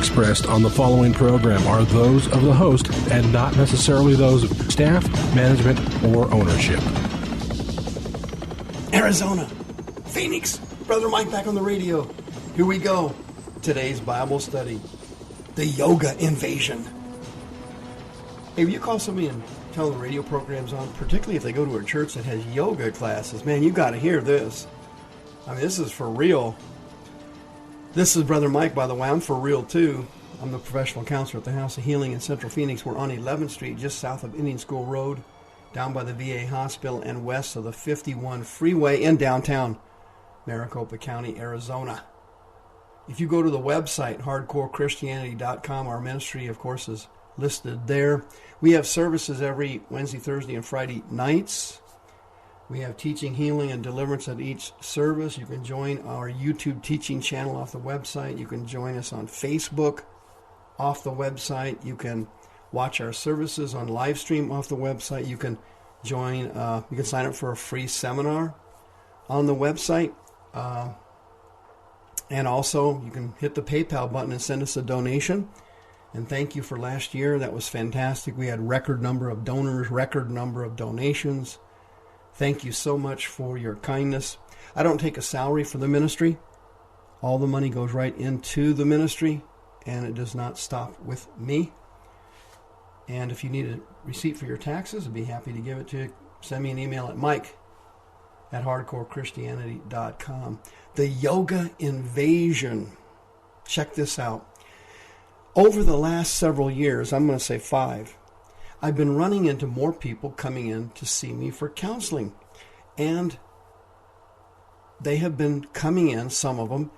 expressed on the following program are those of the host and not necessarily those of staff, management, or ownership. Arizona, Phoenix, Brother Mike back on the radio. Here we go. Today's Bible study, the yoga invasion. Hey, will you call somebody and tell them the radio program's on, particularly if they go to a church that has yoga classes? Man, you got to hear this. I mean, this is for real. This is Brother Mike, by the way. I'm for real, too. I'm the professional counselor at the House of Healing in Central Phoenix. We're on 11th Street, just south of Indian School Road, down by the VA hospital and west of the 51 freeway in downtown Maricopa County, Arizona. If you go to the website, hardcorechristianity.com, our ministry, of course, is listed there. We have services every Wednesday, Thursday, and Friday nights. We have teaching, healing, and deliverance at each service. You can join our YouTube teaching channel off the website. You can join us on Facebook off the website. You can watch our services on live stream off the website. You can join, you can sign up for a free seminar on the website. And also, you can hit the PayPal button and send us a donation. And thank you for last year. That was fantastic. We had record number of donors, record number of donations. Thank you so much for your kindness. I don't take a salary for the ministry. All the money goes right into the ministry, and it does not stop with me. And if you need a receipt for your taxes, I'd be happy to give it to you. Send me an email at mike@hardcorechristianity.com. The yoga invasion. Check this out. Over the last several years, I'm going to say 5, I've been running into more people coming in to see me for counseling. And they have been coming in, some of them,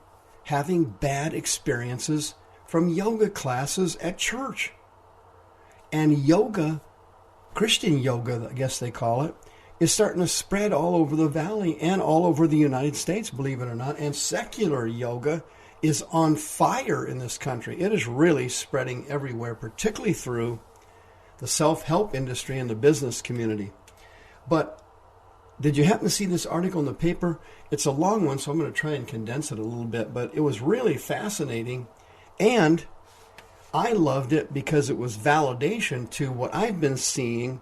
having bad experiences from yoga classes at church. And yoga, Christian yoga, I guess they call it, is starting to spread all over the valley and all over the United States, believe it or not. And secular yoga is on fire in this country. It is really spreading everywhere, particularly through the self-help industry and the business community. But did you happen to see this article in the paper? It's a long one, so I'm going to try and condense it a little bit, but it was really fascinating, and I loved it because it was validation to what I've been seeing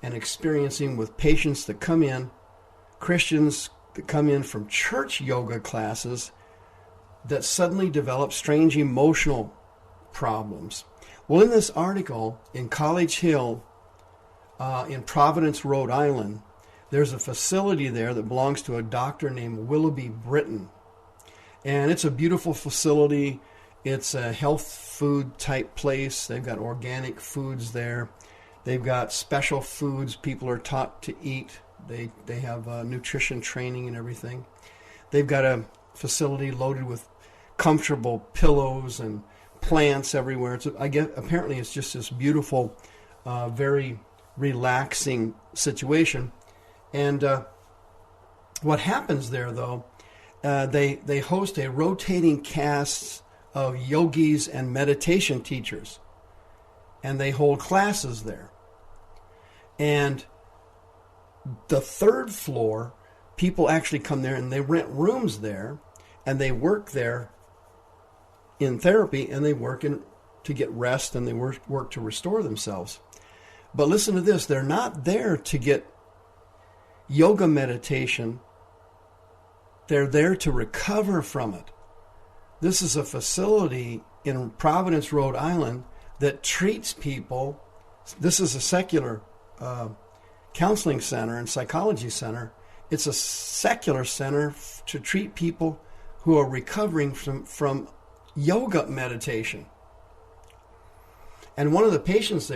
and experiencing with patients that come in, Christians that come in from church yoga classes that suddenly develop strange emotional problems. Well, in this article, in College Hill, in Providence, Rhode Island, there's a facility there that belongs to a doctor named Willoughby Britton. And it's a beautiful facility. It's a health food type place. They've got organic foods there. They've got special foods people are taught to eat. They have nutrition training and everything. They've got a facility loaded with comfortable pillows and plants everywhere. Apparently it's just this beautiful, very relaxing situation. And what happens there, though, they host a rotating cast of yogis and meditation teachers, and they hold classes there. And the third floor, people actually come there and they rent rooms there, and they work there in therapy, and they work to get rest, and they work to restore themselves. But listen to this, they're not there to get yoga meditation. They're there to recover from it. This is a facility in Providence, Rhode Island that treats people. This is a secular counseling center and psychology center. It's a secular center to treat people who are recovering from yoga meditation. And one of the patients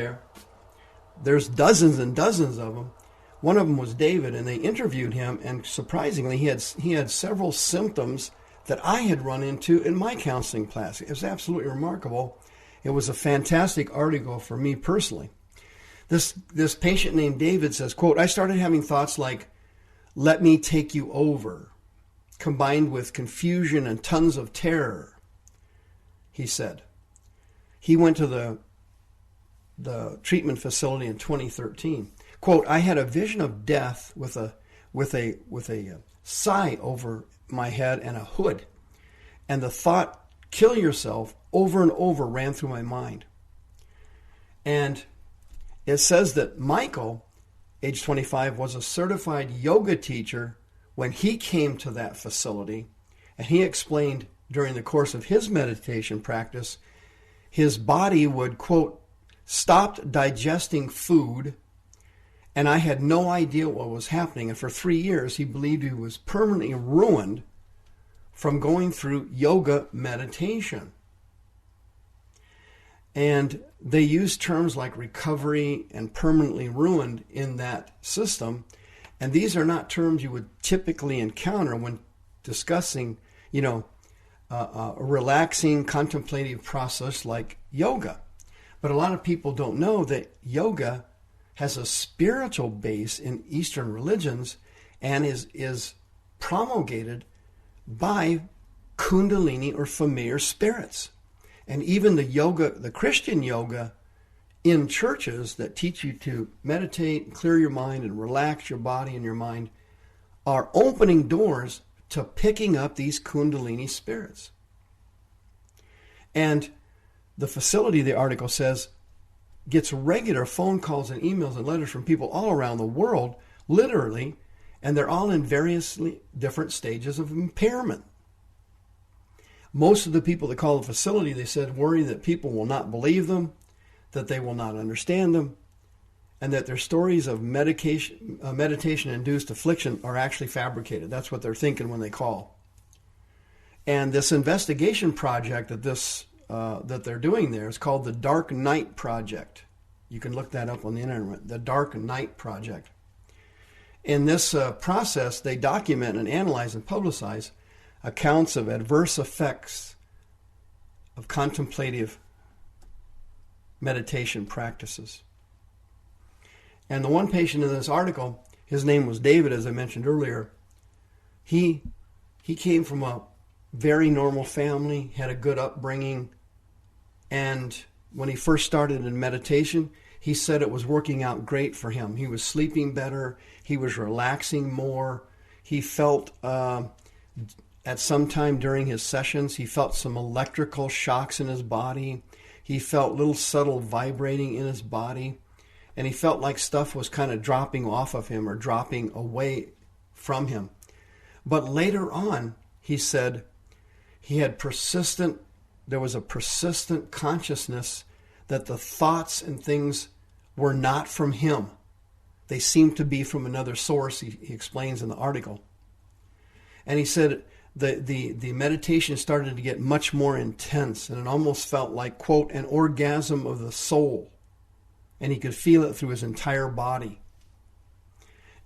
there's dozens and dozens of them. One of them was David, and they interviewed him, and surprisingly, he had several symptoms that I had run into in my counseling class. It was absolutely remarkable. It was a fantastic article for me personally. This patient named David says, quote, "I started having thoughts like, 'Let me take you over,' combined with confusion and tons of terror," he said. He went to the treatment facility in 2013. Quote, "I had a vision of death with a sigh over my head and a hood. And the thought kill yourself over and over ran through my mind. And it says that Michael, age 25, was a certified yoga teacher when he came to that facility. And he explained during the course of his meditation practice, his body would, quote, stopped digesting food, and I had no idea what was happening. And for 3 years, he believed he was permanently ruined from going through yoga meditation. And they use terms like recovery and permanently ruined in that system. And these are not terms you would typically encounter when discussing, a relaxing contemplative process like yoga. But a lot of people don't know that yoga has a spiritual base in Eastern religions and is promulgated by Kundalini or familiar spirits. And even the Christian yoga in churches that teach you to meditate and clear your mind and relax your body and your mind are opening doors to picking up these Kundalini spirits. And the facility, the article says, gets regular phone calls and emails and letters from people all around the world, literally, and they're all in variously different stages of impairment. Most of the people that call the facility, they said, worry that people will not believe them, that they will not understand them, and that their stories of meditation-induced affliction are actually fabricated. That's what they're thinking when they call. And this investigation project that they're doing there is called the Dark Night Project. You can look that up on the internet, the Dark Night Project. In this process, they document and analyze and publicize accounts of adverse effects of contemplative meditation practices. And the one patient in this article, his name was David, as I mentioned earlier. He came from a very normal family, had a good upbringing, and when he first started in meditation, he said it was working out great for him. He was sleeping better. He was relaxing more. He felt, at some time during his sessions, he felt some electrical shocks in his body. He felt little subtle vibrating in his body. And he felt like stuff was kind of dropping off of him or dropping away from him. But later on, he said there was a persistent consciousness that the thoughts and things were not from him. They seemed to be from another source, he explains in the article. And he said the meditation started to get much more intense, and it almost felt like, quote, an orgasm of the soul. And he could feel it through his entire body.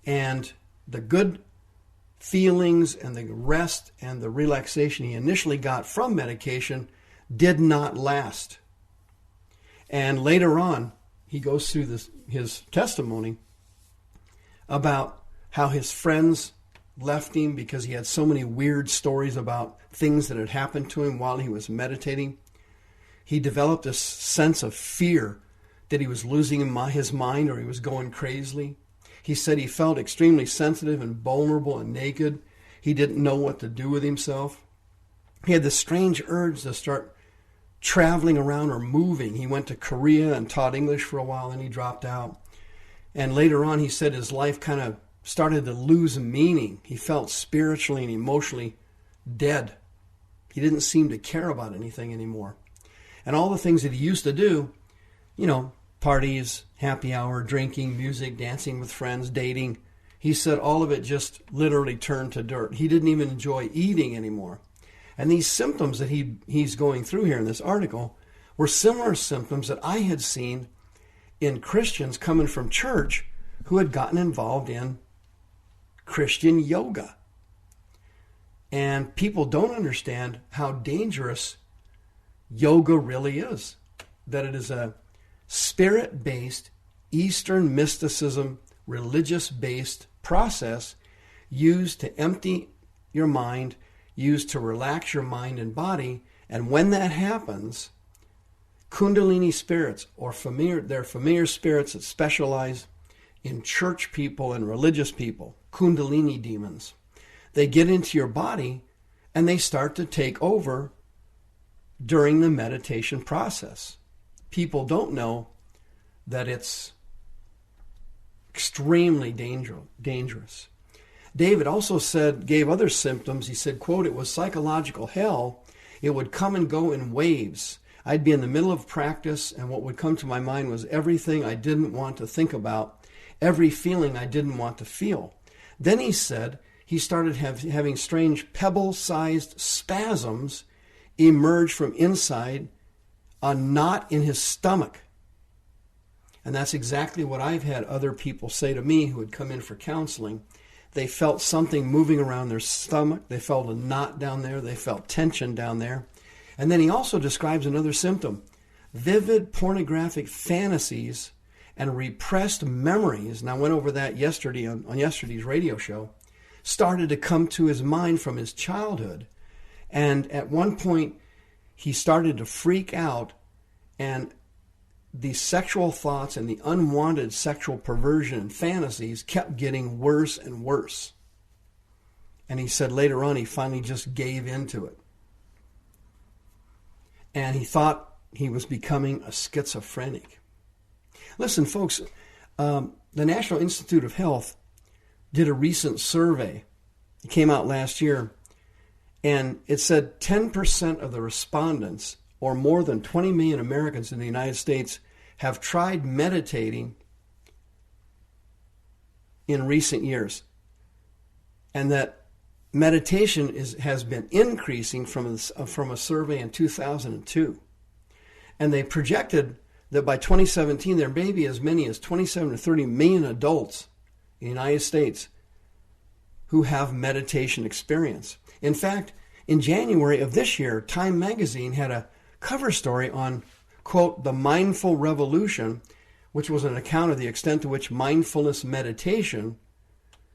And the good feelings and the rest and the relaxation he initially got from medication did not last. And later on, he goes through his testimony about how his friends left him because he had so many weird stories about things that had happened to him while he was meditating. He developed this sense of fear that he was losing his mind or he was going crazy. He said he felt extremely sensitive and vulnerable and naked. He didn't know what to do with himself. He had this strange urge to start traveling around or moving. He went to Korea and taught English for a while, then he dropped out. And later on, he said his life kind of started to lose meaning. He felt spiritually and emotionally dead. He didn't seem to care about anything anymore. And all the things that he used to do, parties, happy hour, drinking, music, dancing with friends, dating. He said all of it just literally turned to dirt. He didn't even enjoy eating anymore. And these symptoms that he's going through here in this article were similar symptoms that I had seen in Christians coming from church who had gotten involved in Christian yoga. And people don't understand how dangerous yoga really is. That it is a spirit-based, Eastern mysticism, religious-based process used to empty your mind, used to relax your mind and body. And when that happens, Kundalini spirits, or they're familiar spirits that specialize in church people and religious people, Kundalini demons, they get into your body and they start to take over during the meditation process. People don't know that it's extremely dangerous. David also gave other symptoms. He said, quote, "It was psychological hell. It would come and go in waves. I'd be in the middle of practice, and what would come to my mind was everything I didn't want to think about, every feeling I didn't want to feel." Then he said he started having strange pebble-sized spasms emerge from inside a knot in his stomach. And that's exactly what I've had other people say to me who had come in for counseling. They felt something moving around their stomach. They felt a knot down there. They felt tension down there. And then he also describes another symptom: vivid pornographic fantasies and repressed memories. And I went over that yesterday on yesterday's radio show. Started to come to his mind from his childhood. And at one point, he started to freak out, and the sexual thoughts and the unwanted sexual perversion and fantasies kept getting worse and worse. And he said later on he finally just gave into it. And he thought he was becoming a schizophrenic. Listen, folks, the National Institute of Health did a recent survey. It came out last year, and it said 10% of the respondents, or more than 20 million Americans in the United States, have tried meditating in recent years. And that meditation has been increasing from a survey in 2002. And they projected that by 2017 there may be as many as 27 to 30 million adults in the United States who have meditation experience. In fact, in January of this year, Time magazine had a cover story on, quote, "The Mindful Revolution," which was an account of the extent to which mindfulness meditation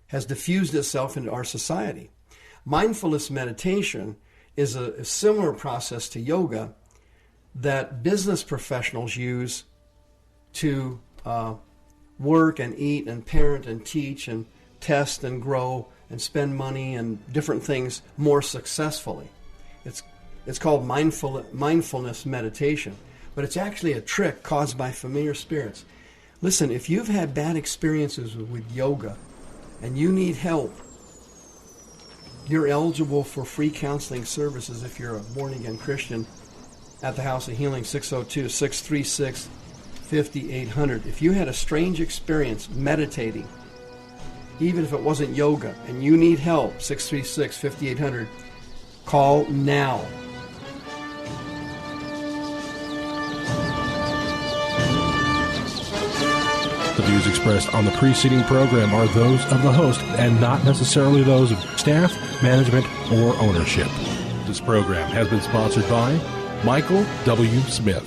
has diffused itself into our society. Mindfulness meditation is a similar process to yoga that business professionals use to work and eat and parent and teach and test and grow and spend money and different things more successfully. It's called mindfulness meditation, but it's actually a trick caused by familiar spirits. Listen, if you've had bad experiences with yoga and you need help, you're eligible for free counseling services if you're a born-again Christian at the House of Healing, 602-636-5800. If you had a strange experience meditating, even if it wasn't yoga, and you need help, 636-5800, call now. The views expressed on the preceding program are those of the host and not necessarily those of staff, management, or ownership. This program has been sponsored by Michael W. Smith.